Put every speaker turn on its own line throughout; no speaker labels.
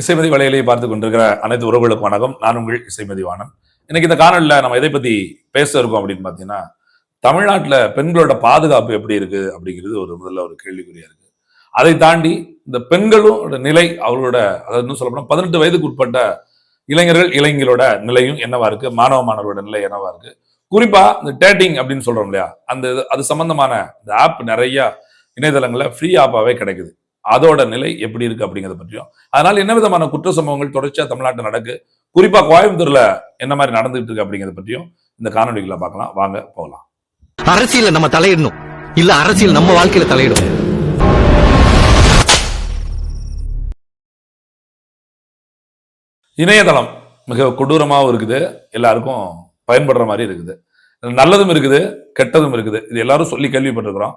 இசைமதி வலையிலேயே பார்த்து கொண்டிருக்கிற அனைத்து உறவுகளுக்கும் வணக்கம். நான் உங்கள் இசைமதிவாணன். இன்னைக்கு இந்த காணொலியில் நம்ம எதை பத்தி பேச இருக்கோம் அப்படின்னு பாத்தீங்கன்னா, தமிழ்நாட்டில் பெண்களோட பாதுகாப்பு எப்படி இருக்கு அப்படிங்கிறது முதல்ல ஒரு கேள்விக்குறியா இருக்கு. அதை தாண்டி இந்த பெண்களோட நிலை, அவர்களோட அதாவது சொல்ல போனா 18 வயதுக்கு உட்பட்ட இளைஞர்களோட நிலையும் என்னவா இருக்கு, மாணவர்களோட நிலை என்னவா இருக்கு, குறிப்பா இந்த டேட்டிங் அப்படின்னு சொல்றோம் இல்லையா, அது சம்பந்தமான இந்த ஆப் நிறைய இணையதளங்கள்ல ஃப்ரீ ஆப்பாவே கிடைக்குது. அதோட நிலை எப்படி இருக்கு அப்படிங்கிறத பற்றியும், அதனால என்ன விதமான குற்ற சம்பவங்கள் தொடர்ச்சியா தமிழ்நாட்டில் நடக்கு, குறிப்பா கோயம்புத்தூர்ல என்ன மாதிரி நடந்துட்டு இருக்கு அப்படிங்கிறத பற்றியும் இந்த காணொலிகளை பார்க்கலாம். வாங்க போகலாம்.
அரசியல் நம்ம தலையிடணும், இல்ல அரசியல் நம்ம வாழ்க்கையில தலையிடும்.
இணையதளம் மிக கொடூரமாகவும் இருக்குது, எல்லாருக்கும் பயன்படுற மாதிரி இருக்குது. நல்லதும் இருக்குது, கெட்டதும் இருக்குது. இது எல்லாரும் சொல்லி கேள்விப்பட்டிருக்கிறோம்.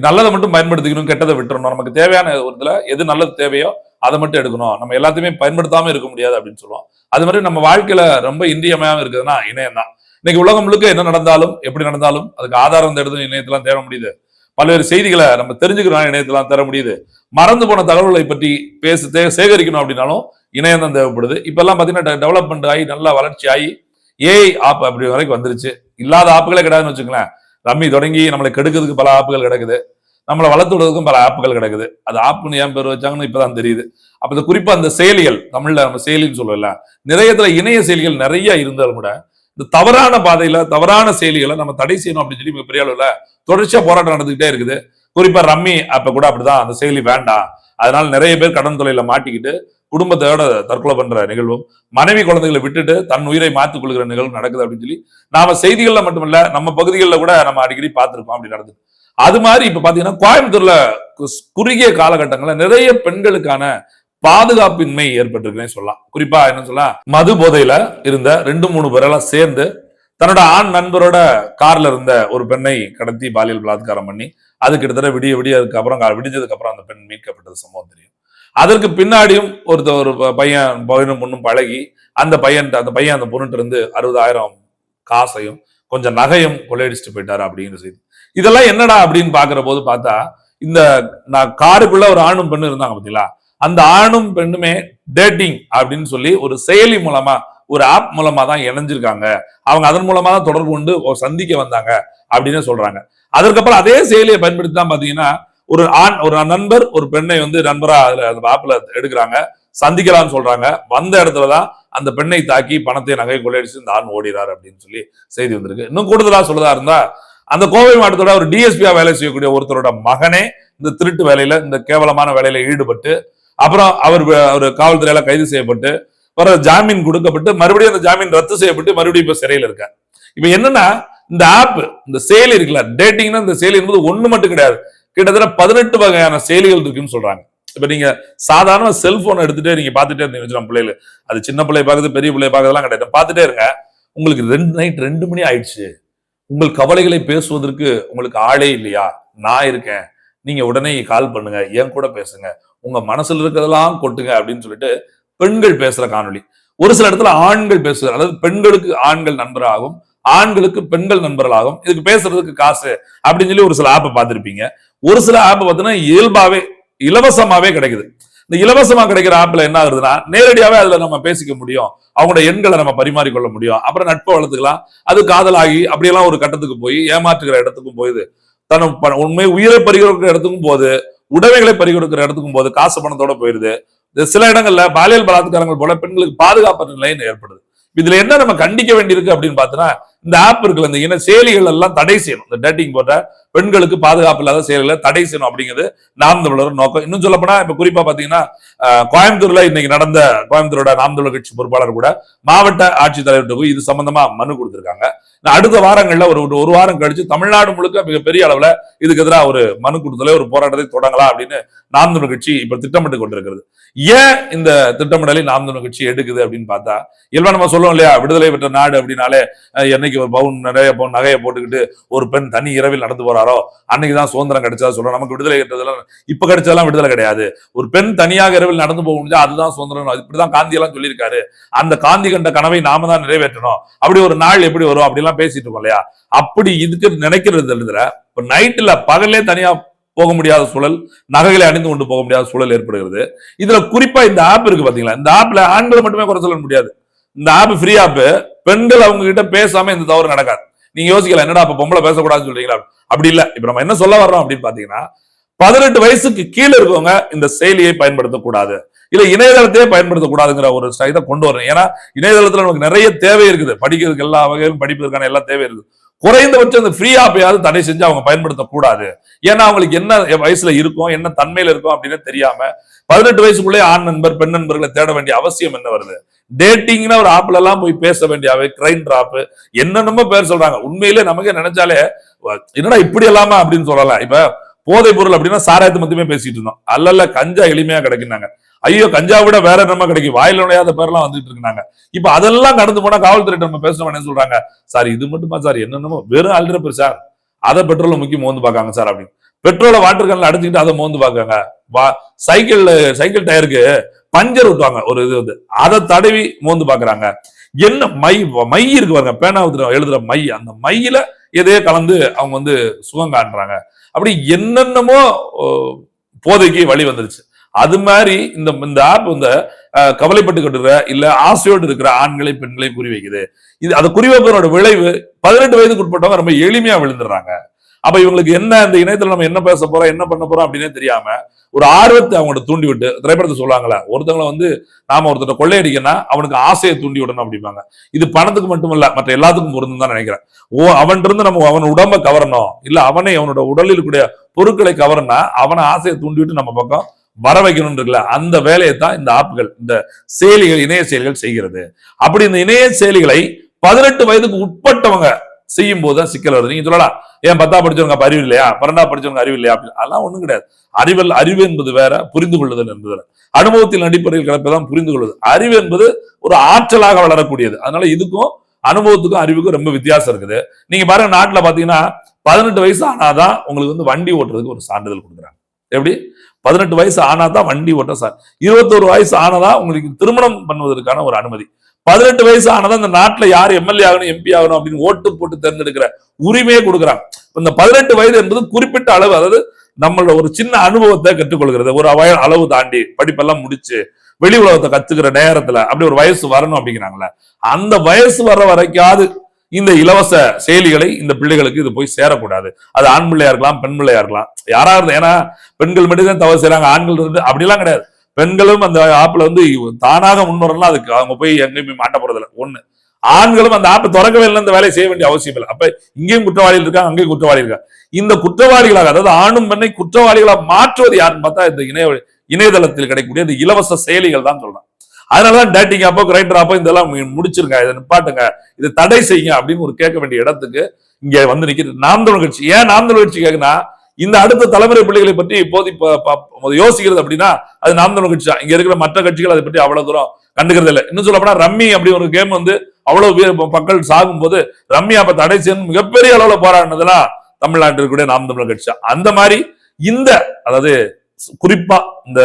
நல்லதை மட்டும் பயன்படுத்திக்கணும், கெட்டதை விட்டுறணும். நமக்கு தேவையான ஒரு எது நல்லது தேவையோ அதை மட்டும் எடுக்கணும். நம்ம எல்லாத்தையுமே பயன்படுத்தாம இருக்க முடியாது அப்படின்னு சொல்லுவோம். அது மாதிரி நம்ம வாழ்க்கையில ரொம்ப இன்றியமையாம இருக்குதுன்னா இணையம் தான். இன்னைக்கு உலகம் முழுக்க என்ன நடந்தாலும் எப்படி நடந்தாலும் அதுக்கு ஆதாரம் தேடுறது இணையத்தெல்லாம் தேட முடியுது. பல்வேறு செய்திகளை நம்ம தெரிஞ்சுக்கிறோம், இணையத்தெல்லாம் தர முடியுது. மறந்து போன தகவல்களை பற்றி சேகரிக்கணும் அப்படின்னாலும் இணையம் தான் தேவைப்படுது. இப்ப எல்லாம் பாத்தீங்கன்னா டெவலப்மெண்ட் ஆகி நல்லா வளர்ச்சி ஆகி ஏஐ ஆப் அப்படி வரைக்கும் வந்துருச்சு. இல்லாத ஆப்புகளே கிடையாதுன்னு வச்சுக்கலாம். ரம்மி தொடங்கி நம்மளை கெடுக்கிறதுக்கு பல ஆப்புகள் கிடக்குது, நம்மளை வளர்த்து விடுறதுக்கும் பல ஆப்புகள் கிடக்குது. அது ஆப்புன்னு ஏன் பேர் வச்சாங்கன்னு இப்பதான் தெரியுது. அப்ப குறிப்பா அந்த செயலிகள், தமிழ்ல நம்ம செயலின்னு சொல்லல, நிறையத்துல இணைய செயலிகள் நிறைய இருந்தாலும் கூட இந்த தவறான பாதையில தவறான செயலிகளை நம்ம தடை செய்யணும் அப்படின்னு சொல்லி மிகப்பெரிய அளவுல தொடர்ச்சியா போராட்டம் நடந்துகிட்டே இருக்குது. குறிப்பா ரம்மி அப்ப கூட அப்படிதான், அந்த செயலி வேண்டாம், அதனால நிறைய பேர் கடன் தொலைல மாட்டிக்கிட்டு குடும்பத்தோட தற்கொலை பண்ற நிகழ்வும், மனைவி குழந்தைகளை விட்டுட்டு தன் உயிரை மாற்றிக் கொள்கிற நிகழ்வு நடக்குது அப்படின்னு சொல்லி நாம செய்திகள்ல மட்டுமல்ல நம்ம பகுதிகளில் கூட நம்ம அடிக்கடி பார்த்திருக்கோம். அப்படி நடக்குது. அது மாதிரி இப்ப பாத்தீங்கன்னா கோயம்புத்தூர்ல குறுகிய காலகட்டங்கள்ல நிறைய பெண்களுக்கான பாதுகாப்பின்மை ஏற்பட்டிருக்குன்னு சொல்லலாம். குறிப்பா என்ன சொல்லலாம், மது போதையில இருந்த 2-3 பேரெல்லாம் சேர்ந்து தன்னோட ஆண் நண்பரோட கார்ல இருந்த ஒரு பெண்ணை கடத்தி பாலியல் பலாத்காரம் பண்ணி அது கிட்டத்தட்ட விடிஞ்சதுக்கு அப்புறம் அந்த பெண் மீட்கப்பட்டது சம்பவம் தெரியும். அதற்கு பின்னாடியும் ஒரு பையன் பொண்ணும் பழகி அந்த பையன் அந்த பொண்ணுட்டு இருந்து 60,000 காசையும் கொஞ்சம் நகையும் கொள்ளையடிச்சுட்டு போயிட்டாரு அப்படிங்கிற செய்தி. இதெல்லாம் என்னடா அப்படின்னு பாக்குற போது பார்த்தா, இந்த காருக்குள்ள ஒரு ஆணும் பெண்ணு இருந்தாங்க பாத்தீங்களா, அந்த ஆணும் பெண்ணுமே டேட்டிங் அப்படின்னு சொல்லி ஒரு செயலி மூலமா, ஒரு ஆப் மூலமா தான் இணைஞ்சிருக்காங்க. அவங்க அதன் மூலமா தான் தொடர்பு கொண்டு சந்திக்க வந்தாங்க அப்படின்னு சொல்றாங்க. அதற்கப்புறம் அதே செயலியை பயன்படுத்தி தான் பாத்தீங்கன்னா ஒரு நண்பர் ஒரு பெண்ணை நண்பரா அதுல அந்த ஆப்ல எடுக்கிறாங்க, சந்திக்கலாம்னு சொல்றாங்க. வந்த இடத்துலதான் அந்த பெண்ணை தாக்கி பணத்தை நகை கொள்ளையடிச்சு இந்த ஆண் ஓடிறாரு அப்படின்னு சொல்லி செய்தி வந்திருக்கு. இன்னும் கூடுதலா சொல்றதா இருந்தா, அந்த கோவை மாவட்டத்தோட ஒரு டிஎஸ்பியா வேலை செய்யக்கூடிய ஒருத்தரோட மகனே இந்த திருட்டு வேலையில, இந்த கேவலமான வேலையில ஈடுபட்டு அப்புறம் அவர் காவல்துறையால கைது செய்யப்பட்டு ஜாமீன் கொடுக்கப்பட்டு மறுபடியும் அந்த ஜாமீன் ரத்து செய்யப்பட்டு மறுபடியும் இப்ப சிறையில் இருக்க. இப்ப என்னன்னா, இந்த ஆப், இந்த செயலி இருக்குல்ல, டேட்டிங்னா இந்த செயலி என்பது ஒண்ணு மட்டும் கிடையாது, கிட்டத்தட்ட 18 வகையான செயலிகள் இருக்குன்னு சொல்றாங்க. இப்ப நீங்க சாதாரண செல்போன் எடுத்துட்டு நீங்க பாத்துட்டே இருந்தீங்க பிள்ளைகள், அது சின்ன பிள்ளை பாக்குது பெரிய பிள்ளை பாக்குறதுலாம் கிடையாது, பாத்துட்டே இருங்க. உங்களுக்கு நைட் 2 மணி ஆயிடுச்சு, உங்கள் கவலைகளை பேசுவதற்கு உங்களுக்கு ஆளே இல்லையா, நான் இருக்கேன், நீங்க உடனே கால் பண்ணுங்க, என் கூட பேசுங்க, உங்க மனசுல இருக்கிறதெல்லாம் கொட்டுங்க அப்படின்னு சொல்லிட்டு பெண்கள் பேசுற காணொலி. ஒரு சில இடத்துல ஆண்கள் பேசுறாங்க, அதாவது பெண்களுக்கு ஆண்கள் நண்பராகும், ஆண்களுக்கு பெண்கள் நண்பர்களாகும், இதுக்கு பேசுறதுக்கு காசு அப்படின்னு சொல்லி ஒரு சில ஆப்பை பார்த்திருப்பீங்க. ஒரு சில ஆப் பார்த்தீங்கன்னா இயல்பாவே இலவசமாவே கிடைக்குது. இந்த இலவசமா கிடைக்கிற ஆப்ல என்ன ஆகுதுன்னா, நேரடியாவே அதுல நம்ம பேசிக்க முடியும், அவங்களோட எண்களை நம்ம பரிமாறிக்கொள்ள முடியும், அப்புறம் நட்பை வளர்த்துக்கலாம். அது காதலாகி அப்படியெல்லாம் ஒரு கட்டத்துக்கு போய் ஏமாற்றுகிற இடத்துக்கும் போயுது, உண்மை உயிரை பறிகொடுக்கிற இடத்துக்கும் போது, உடைமைகளை பறிகொடுக்கிற இடத்துக்கும் போது, காசு பணத்தோட போயிருது. சில இடங்கள்ல பாலியல் பலாத்காரங்கள் போல பெண்களுக்கு பாதுகாப்பு நிலை ஏற்படுது. இதுல என்ன நம்ம கண்டிக்க வேண்டியிருக்கு அப்படின்னு பாத்தீங்கன்னா, இந்த ஆப் இருக்குல்ல, இந்த இன செயலிகள் எல்லாம் தடை செய்யணும். இந்த டேட்டிங் போன்ற பெண்களுக்கு பாதுகாப்பு இல்லாத செயல்களை தடை செய்யணும் அப்படிங்கிறது நாம் தமிழர் நோக்கம். இன்னும் சொல்ல போனா, இப்ப குறிப்பா பாத்தீங்கன்னா கோயம்புத்தூர்ல இன்னைக்கு நடந்த கோயம்புத்தூரோட நாம் தமிழர் கட்சி பொறுப்பாளர் கூட மாவட்ட ஆட்சித்தலைவர்கிட்ட போய் இது சம்பந்தமா மனு கொடுத்திருக்காங்க. அடுத்த வாரங்கள்ல ஒரு வாரம் கழிச்சு தமிழ்நாடு முழுக்க மிகப்பெரிய அளவுல இதுக்கு எதிராக ஒரு மனு கொடுத்தல ஒரு போராட்டத்தை தொடங்கலாம் அப்படின்னு நாம் தமிழர் கட்சி இப்ப திட்டமிட்டு கொண்டிருக்கிறது. ஏன் இந்த திட்டமிடலை நாம் தமிழர் கட்சி எடுக்குது அப்படின்னு பார்த்தா, இயல்பா நம்ம சொல்லுவோம் இல்லையா, விடுதலை பெற்ற நாடு அப்படின்னாலே என்னைக்கு ஒரு பவுன் நிறைய பவுன் நகையை போட்டுக்கிட்டு ஒரு பெண் தனி இரவில் நடந்து போறாரோ அன்னைக்குதான் சுதந்திரம் கிடைச்சதா சொல்றோம். நமக்கு விடுதலை கிடைச்சதெல்லாம் இப்ப கிடைச்சதெல்லாம் விடுதலை கிடையாது. ஒரு பெண் தனியாக இரவில் நடந்து போக முடிஞ்சா அதுதான் சுதந்திரம். இப்படிதான் காந்தி எல்லாம் சொல்லியிருக்காரு. அந்த காந்தி கண்ட கனவை நாம தான் நிறைவேற்றணும். அப்படி ஒரு நாள் எப்படி வரும் அப்படிலாம் பேசிட்டு இருக்கோம் இல்லையா. அப்படி இதுக்கு நினைக்கிறது எழுதுற, இப்ப நைட்ல பகல்லே தனியா போக முடியாத சூழல், நகைகளை அணிந்து கொண்டு போக முடியாத சூழல் ஏற்படுகிறது. இதுல குறிப்பா இந்த ஆப் இருக்கு பாத்தீங்களா, இந்த ஆப்ல ஆண்களை மட்டுமே குறை சொல்ல முடியாது. இந்த ஆப் ஃப்ரீ ஆப், பெண்கள் அவங்க கிட்ட பேசாம இந்த தவறு நடக்காது. நீங்க யோசிக்கலாம், என்னடா அப்ப பொம்பளை பேசக்கூடாதுன்னு சொல்றீங்களா? அப்படி இல்ல. இப்ப நம்ம என்ன சொல்ல வர்றோம் அப்படின்னு பாத்தீங்கன்னா, 18 வயசுக்கு கீழே இருக்கவங்க இந்த செயலியை பயன்படுத்தக்கூடாது, இல்ல இணையதளத்தையே பயன்படுத்தக்கூடாதுங்கிற ஒரு இதை கொண்டு வரணும். ஏன்னா இணையதளத்துல நமக்கு நிறைய தேவை இருக்குது, படிக்கிறதுக்கு எல்லா வகையிலும் படிப்பதற்கான எல்லா தேவை இருக்குது. குறைந்தபட்சம் இந்த ஃப்ரீ ஆப்பையாவது தடை செஞ்சு அவங்க பயன்படுத்தக்கூடாது. ஏன்னா அவங்களுக்கு என்ன வயசுல இருக்கும், என்ன தன்மையில இருக்கும் அப்படின்னு தெரியாம 18 வயசுக்குள்ளே ஆண் நண்பர் பெண் நண்பர்களை தேட வேண்டிய அவசியம் என்ன வருது? டேட்டிங்னா ஒரு ஆப்ல எல்லாம் போய் பேச வேண்டிய கிரைண்ட் ஆப் என்னென்னமோ பேர் சொல்றாங்க. உண்மையிலே நமக்கே நினைச்சாலே என்னடா இப்படி எல்லாமா அப்படின்னு சொல்லலாம். இப்ப போதை பொருள் அப்படின்னா சாராயத்தை மட்டுமே பேசிட்டு இருந்தோம். அல்ல கஞ்சா எளிமையா கிடைக்குனாங்க. ஐயோ கஞ்சா விட வேற என்னமா கிடைக்கும், வாயில நுழையாத பேர்லாம் வந்துட்டு இருக்காங்க. இப்ப அதெல்லாம் கடந்து போனா காவல்துறை நம்ம பேசணும் என்ன சொல்றாங்க, சார் இது மட்டுமா சார், என்னென்னமோ வெறும் அல்ட்ரா சார், அதை பெட்ரோலை முக்கிய மோந்து பாக்காங்க சார் அப்படின்னு. பெட்ரோலை வாட்டர் கேன்ல அடிச்சுக்கிட்டு அதை மோந்து பாக்காங்க. சைக்கிள் டயருக்கு பஞ்சர் விட்டுவாங்க ஒரு இது வந்து, அதை தடவி மோந்து பாக்குறாங்க. என்ன மை இருக்கு பாருங்க, பேனா எழுதுற மை, அந்த மையில எதையோ கலந்து அவங்க வந்து சுகம் காட்டுறாங்க. அப்படி என்னென்னமோ போதைக்கு வழி வந்துருச்சு. அது மாதிரி இந்த ஆப் வந்து கவலைப்பட்டு இருக்கிற இல்ல ஆசையோடு இருக்கிற ஆண்களை பெண்களை குறிவைக்குது. இது அதை குறிவைப்பதோட விளைவு 18 வயதுக்கு உட்பட்டவங்க ரொம்ப எளிமையா விழுந்துடுறாங்க. அப்ப இவங்களுக்கு என்ன இந்த இணையத்துல நம்ம என்ன பேச போறோம் என்ன பண்ண போறோம் அப்படின்னே தெரியாம ஒரு ஆர்வத்தை அவங்கள்ட்ட தூண்டி விட்டு, திரைப்படத்தை சொல்லுவாங்களா, ஒருத்தவங்களை வந்து நாம ஒருத்தர் கொள்ளையடிக்கனா அவனுக்கு ஆசையை தூண்டி விடணும் அப்படிம்பாங்க. இது பணத்துக்கு மட்டுமல்ல, மற்ற எல்லாத்துக்கும் பொருந்தும் தான் நினைக்கிறேன். அவன் இருந்து நம்ம அவன் உடம்ப கவரணும், இல்ல அவனை அவனோட உடலில் இருக்கக்கூடிய பொருட்களை கவரனா அவனை ஆசையை தூண்டி விட்டு நம்ம பக்கம் வர வைக்கணும் இருக்குல்ல, அந்த வேலையை தான் இந்த ஆப்புகள், இந்த செயலிகள், இணைய செயலிகள் செய்கிறது. அப்படி இந்த இணைய செயலிகளை 18 வயதுக்கு உட்பட்டவங்க செய்யும் போதுதான் சிக்கல் வருது. நீங்க சொல்லலாம், ஏன் 10ஆம் படிச்சவங்க அப்ப அறிவு இல்லையா, 12ஆம் படிச்சவங்க அறிவு இல்லையா? அதெல்லாம் ஒண்ணும் கிடையாது. அறிவு என்பது வேற, புரிந்து கொள்ளுதல் என்பது அனுபவத்தின் அடிப்படையில் கிடப்பதான் புரிந்து கொள்வது. அறிவு என்பது ஒரு ஆற்றலாக வளரக்கூடியது. அதனால இதுக்கும் அனுபவத்துக்கும் அறிவுக்கும் ரொம்ப வித்தியாசம் இருக்குது. நீங்க பாருங்க, நாட்டுல பாத்தீங்கன்னா 18 வயசு ஆனாதான் உங்களுக்கு வந்து வண்டி ஓட்டுறதுக்கு ஒரு சான்றிதழ் கொடுக்குறாங்க. எப்படி? 18 வயசு ஆனாதான் வண்டி ஓட்ட சார், 21 வயசு ஆனதான் உங்களுக்கு திருமணம் பண்ணுவதற்கான ஒரு அனுமதி, 18 வயசு ஆனதான் இந்த நாட்டுல யார் எம்எல்ஏ ஆகணும் எம்பி ஆகணும் அப்படின்னு ஓட்டு போட்டு தேர்ந்தெடுக்கிற உரிமையே கொடுக்குறாங்க. இந்த 18 வயது என்பது குறிப்பிட்ட அளவு, அதாவது நம்மளோட ஒரு சின்ன அனுபவத்தை கற்றுக்கொள்கிறது, ஒரு அளவு தாண்டி படிப்பெல்லாம் முடிச்சு வெளி உலகத்தை கத்துக்கிற நேரத்துல அப்படி ஒரு வயசு வரணும் அப்படிங்கிறாங்களே, அந்த வயசு வர வரைக்காது இந்த இலவச செயலிகளை இந்த பிள்ளைகளுக்கு இது போய் சேரக்கூடாது. அது ஆண் பிள்ளையா இருக்கலாம், பெண் பிள்ளையா இருக்கலாம், யாரா இருந்தா. ஏன்னா பெண்கள் மட்டும்தான் தவறு செய்யறாங்க, ஆண்கள் இருந்து அப்படிலாம் கிடையாது. பெண்களும் அந்த ஆப்ல வந்து தானாக முன்வரலாம், அதுக்கு அவங்க போய் எங்கேயும் போய் மாட்ட போறது இல்லை. ஒண்ணு, ஆண்களும் அந்த ஆப்பை திறக்கவே இல்லை, இந்த வேலையை செய்ய வேண்டிய அவசியம் இல்லை. அப்ப இங்கேயும் குற்றவாளிகள் இருக்காங்க, அங்கேயும் குற்றவாளி இருக்காங்க. இந்த குற்றவாளிகளாக, அதாவது ஆணும் பெண்ணை குற்றவாளிகளாக மாற்றுவது யாருன்னு பார்த்தா இந்த இணையதளத்தில் கிடைக்கக்கூடிய இந்த இலவச செயலிகள் தான் சொல்றாங்க. அதனாலதான் டேட்டிங் ஆப்போ கிரைண்டர் ஆப்போ இதெல்லாம் முடிச்சிருங்க, இதை நிப்பாட்டுங்க, இதை தடை செய்யுங்க அப்படின்னு ஒரு கேட்க வேண்டிய இடத்துக்கு இங்க வந்து நிக்கிறது நாம் தமிழர் கட்சி. ஏன் நாம் தமிழர் கட்சி கேக்குன்னா, இந்த அடுத்த தலைமுறை பிள்ளைகளை பற்றி இப்போது யோசிக்கிறது அப்படின்னா அது நாம் தமிழர் கட்சி தான். இங்க இருக்கிற மற்ற கட்சிகள் அதை பற்றி அவ்வளவு தூரம் கண்டுக்கிறது இல்லை. இன்னும் சொல்ல போனா ரம்மி அப்படி ஒரு கேம் வந்து அவ்வளவு மக்கள் சாகும் போது ரம்மி அப்ப தடை செய்யணும் மிகப்பெரிய அளவுல போராடினதெல்லாம் தமிழ்நாட்டில் இருக்கக்கூடிய நாம் தமிழர் கட்சி. அந்த மாதிரி இந்த, அதாவது குறிப்பா இந்த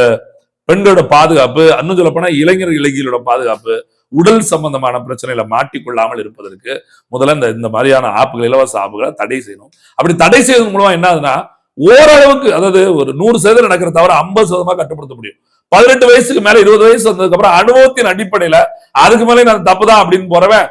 பெண்களோட பாதுகாப்பு, இன்னும் சொல்ல போனா இளைஞர் இளைஞர்களோட பாதுகாப்பு, உடல் சம்பந்தமான பிரச்சனைகளை மாட்டிக்கொள்ளாமல் இருப்பதற்கு முதல்ல இந்த மாதிரியான ஆப்புகள், இலவச ஆப்புகளை தடை செய்யணும். அப்படி தடை செய்வதன் மூலமா என்ன ஆகுதுன்னா, ஓரளவுக்கு, அதாவது ஒரு 100% நடக்கிற தவிர 50% கட்டுப்படுத்த முடியும். 18 வயசுக்கு மேல 20 வயசு வந்ததுக்கு அப்புறம் அனுபவத்தின் அடிப்படையில அதுக்கு மேலே நான் தப்புதான் அப்படின்னு போறவன்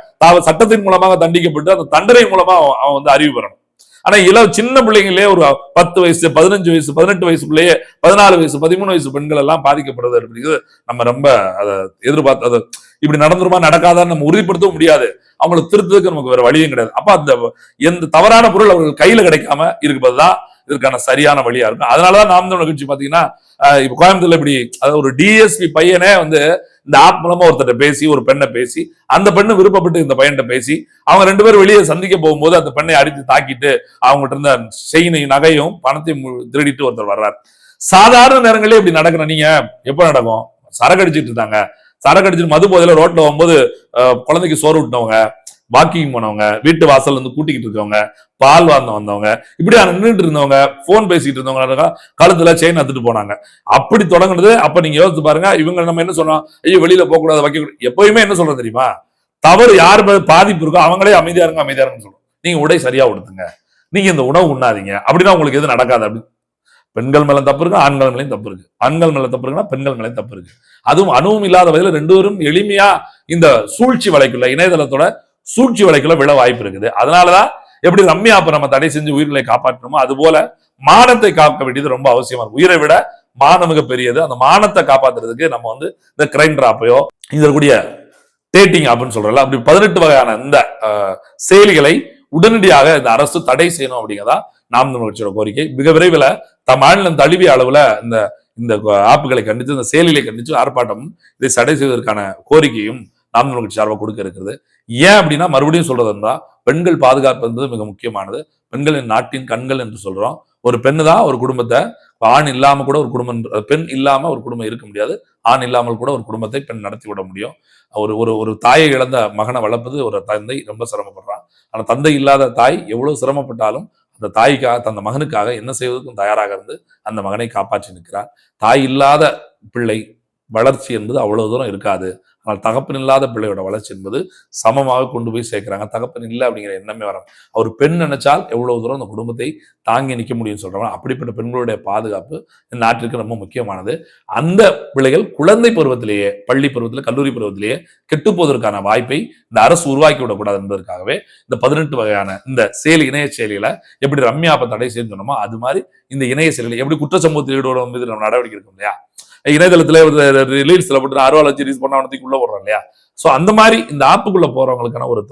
சட்டத்தின் மூலமாக தண்டிக்கப்பட்டு அந்த தண்டனை மூலமா அவன் வந்து அறிவு பெறணும். ஆனா சின்ன பிள்ளைங்களே ஒரு 10 வயசு 15 வயசு 18 வயசுக்குள்ளேயே 14 வயசு 13 வயசு பெண்கள் எல்லாம் பாதிக்கப்படுறது அப்படிங்கிறது நம்ம ரொம்ப அதை எதிர்பார்த்து, அதை இப்படி நடந்துருமா நடக்காதான்னு நம்ம உறுதிப்படுத்தவும் முடியாது. அவங்களை திருத்ததுக்கு நமக்கு வேற வழியும் கிடையாது. அப்ப அந்த எந்த தவறான பொருள் அவர்கள் கையில கிடைக்காம இருப்பதுதான் இதற்கான சரியான வழியா இருக்கும். அதனாலதான் நாம் தமிழர் கட்சி பாத்தீங்கன்னா இப்ப கோயம்புத்தூர்ல இப்படி, அதாவது ஒரு டிஎஸ்பி பையனே வந்து இந்த ஆப் மூலமா ஒருத்தட்ட பேசி, ஒரு பெண்ணை பேசி, அந்த பெண்ணு விருப்பப்பட்டு இந்த பையன்கிட்ட பேசி, அவங்க 2 பேரும் வெளியே சந்திக்க போகும்போது அந்த பெண்ணை அடித்து தாக்கிட்டு அவங்ககிட்ட இருந்த செயினையும் நகையும் பணத்தையும் திருடிட்டு ஒருத்தர் வர்றாரு. சாதாரண நேரங்களே இப்படி நடக்கணும். நீங்க எப்ப நடக்கும்? சரக்கு அடிச்சுட்டு இருந்தாங்க, சரக்கு அடிச்சுட்டு மது போதையில ரோட்ல போகும்போது குழந்தைக்கு சோறு விட்டவங்க, வாக்கிங் போனவங்க, வீட்டு வாசல் இருந்து கூட்டிக்கிட்டு இருக்கவங்க, பால் வாங்க வந்தவங்க, இப்படி நின்றுட்டு இருந்தவங்க, போன் பேசிட்டு இருந்தவங்க, கழுத்துல செயின் எடுத்துட்டு போனாங்க. அப்படி தொடங்குனது. அப்ப நீங்க யோசிச்சு பாருங்க, இவங்க நம்ம என்ன சொல்றோம், ஐயோ வெளியில போக கூடாது, வைக்க கூடாது. எப்பயுமே என்ன சொல்றோம் தெரியுமா, தவறு யார் பாதிப்பு இருக்கோ அவங்களே அமைதியா இருங்க அமைதியா இருங்கன்னு சொல்றோம். நீங்க உடை சரியா உடுத்துங்க, நீங்க இந்த உணவு உண்ணாதீங்க, அப்படின்னா உங்களுக்கு எது நடக்காது. அப்படி பெண்கள் மேல தப்பு இருக்கு, ஆண்கள் மேலேயும் தப்பு இருக்கு. ஆண்கள் மேல தப்பு இருக்குன்னா பெண்கள் மேலேயும் தப்பு இருக்கு. அதுவும் அணுவும் இல்லாத வகையில ரெண்டு பேரும் எளிமையா இந்த சூழ்ச்சி வலைக்குள்ள, இணையதளத்தோட சூழ்ச்சி வலைக்குள்ள விழ வாய்ப்பு இருக்குது. அதனாலதான் எப்படி ரம்யா அப்ப நம்ம தடை செஞ்சு உயிர்களை காப்பாற்றணுமோ அது போல மானத்தை காக்க வேண்டியது ரொம்ப அவசியமா இருக்கு. உயிரை விட மானம் மிக பெரியது. அந்த மானத்தை காப்பாத்துறதுக்கு நம்ம வந்து இந்த கிரைண்டர் ஆப்பையோ இதில் கூடிய டேட்டிங் ஆப்னு சொல்றல, அப்படி 18 வகையான இந்த செயலிகளை உடனடியாக இந்த அரசு தடை செய்யணும் அப்படிங்கிறதா நாம் தமிழர் கட்சியோட கோரிக்கை. மிக விரைவில் மாநிலம் தழுவிய அளவுல இந்த இந்த ஆப்புகளை கண்டித்து, இந்த செயலிகளை கண்டித்து ஆர்ப்பாட்டமும் இதை தடை செய்வதற்கான கோரிக்கையும் நாம் தமிழர் கட்சி சார்பாக கொடுக்க இருக்கிறது. ஏன் அப்படின்னா, மறுபடியும் சொல்றது இருந்தா, பெண்கள் பாதுகாப்பு என்பது மிக முக்கியமானது. பெண்களின் நாட்டின் கண்கள் என்று சொல்றோம். ஒரு பெண்ணு தான் ஒரு குடும்பத்தை, ஆண் இல்லாம கூட ஒரு குடும்பம், பெண் இல்லாம ஒரு குடும்பம் இருக்க முடியாது. ஆண் இல்லாமல் கூட ஒரு குடும்பத்தை பெண் நடத்தி விட முடியும். ஒரு ஒரு ஒரு தாயை இழந்த மகனை வளர்ப்பது ஒரு தந்தை ரொம்ப சிரமப்படுறான். ஆனா தந்தை இல்லாத தாய் எவ்வளவு சிரமப்பட்டாலும் அந்த தாய்க்காக, தந்த மகனுக்காக என்ன செய்வதற்கும் தயாராக இருந்து அந்த மகனை காப்பாற்றி நிற்கிறார். தாய் இல்லாத பிள்ளை வளர்ச்சி என்பது அவ்வளவு தூரம் இருக்காது. ஆனால் தகப்பன் இல்லாத பிள்ளையோட வளர்ச்சி என்பது சமமாக கொண்டு போய் சேர்க்கிறாங்க. தகப்பன் இல்லை அப்படிங்கிற எண்ணமே வரும். அவர் பெண் நினைச்சால் எவ்வளவு தூரம் அந்த குடும்பத்தை தாங்கி நிற்க முடியும்னு சொல்றாங்க. அப்படிப்பட்ட பெண்களுடைய பாதுகாப்பு இந்த நாட்டிற்கு ரொம்ப முக்கியமானது. அந்த பிள்ளைகள் குழந்தை பருவத்திலேயே, பள்ளி பருவத்தில், கல்லூரி பருவத்திலேயே கெட்டு போவதற்கான வாய்ப்பை இந்த அரசு உருவாக்கி விடக்கூடாது என்பதற்காகவே இந்த 18 வகையான இந்த செயலி, இணைய செயலிகளை எப்படி ரம்யா அப்ப தடை செய்யணுமோ அது மாதிரி இந்த இணைய செயலிகளை எப்படி குற்றச்சம்பவத்தில் ஈடுபடும் மீது நம்ம நடவடிக்கை இருக்கும் இல்லையா. இணையதளத்துல ரீல்ஸ்ல போட்டு அறுவாள் வச்சு ரீல்ஸ் பண்ண உள்ள போடுறோம் இல்லையா. சோ அந்த மாதிரி இந்த ஆப்புக்குள்ள போறவங்களுக்கான ஒரு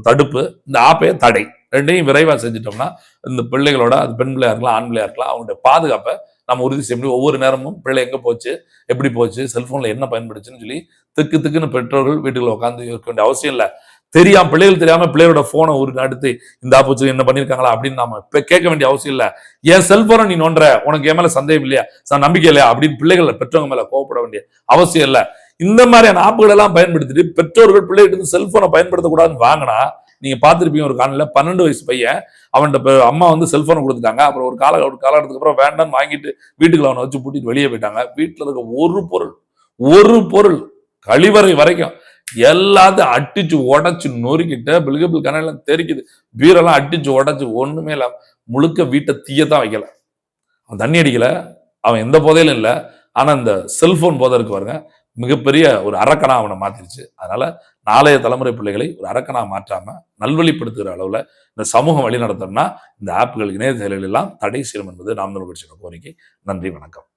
தடுப்பு, இந்த ஆப்பே தடை, ரெண்டையும் விரைவா செஞ்சுட்டோம்னா இந்த பிள்ளைகளோட, அது பெண் பிள்ளையா இருக்கலாம், ஆண் பிள்ளையா இருக்கலாம், அவங்களுடைய பாதுகாப்பை நம்ம உறுதி செய்ய முடியும். ஒவ்வொரு நேரமும் பிள்ளை எங்க போச்சு, எப்படி போச்சு, செல்போன்ல என்ன பயன்படுச்சுன்னு சொல்லி திக்குன்னு பெற்றோர்கள் வீட்டுக்குள்ள உட்காந்து இருக்க வேண்டிய அவசியம் இல்லை. தெரியாம, பிள்ளைகள் தெரியாம பிள்ளையோட போனை ஒரு அடுத்து இந்த ஆப் வச்சு என்ன பண்ணிருக்காங்களா அப்படின்னு நாம கேட்க வேண்டிய அவசியம் இல்ல. என் செல்போனை நீ நோன்ற, உனக்கு என் மேல சந்தேகம் இல்லையா, நம்பிக்கை இல்லையா அப்படின்னு பிள்ளைகள் பெற்றவங்க மேல கோவப்பட வேண்டிய அவசியம் இல்ல. இந்த மாதிரியான ஆப்புகள் எல்லாம் பயன்படுத்திட்டு பெற்றோர்கள் பிள்ளைகிட்ட செல்போனை பயன்படுத்தக்கூடாதுன்னு வாங்கினா, நீங்க பார்த்திருப்பீங்க ஒரு காலையில 12 வயசு பையன், அவன்கிட்ட அம்மா வந்து செல்போனை கொடுத்துட்டாங்க. அப்புறம் ஒரு காலகட்டத்துக்கு அப்புறம் வேண்டாம்னு வாங்கிட்டு வீட்டுக்குள்ள அவனை வச்சு பூட்டிட்டு வெளியே போயிட்டாங்க. வீட்டுல இருக்க ஒரு பொருள் கழிவறை வரைக்கும் எல்லாத்தையும் அடிச்சு உடைச்சு நொறுக்கிட்டு பில்கபிள் கனெல்லாம் தெரிக்குது. பீரெல்லாம் அடிச்சு உடைச்சு ஒண்ணுமே இல்ல, முழுக்க வீட்டை தீயத்தான் வைக்கல. அவன் தண்ணி அடிக்கல, அவன் எந்த போதையிலும் இல்லை. ஆனா இந்த செல்போன் போதை இருக்கு பாருங்க, மிகப்பெரிய ஒரு அரக்கனா அவனை மாத்திருச்சு. அதனால நாளைய தலைமுறை பிள்ளைகளை ஒரு அரக்கனா மாற்றாம நல்வழிப்படுத்துகிற அளவுல இந்த சமூகம் வழி நடத்தோம்னா இந்த ஆப்புகள், இணைய செயலிகள் எல்லாம் தடை செய்யும் என்பது நாம் தமிழர் கட்சியோட கோரிக்கை. நன்றி, வணக்கம்.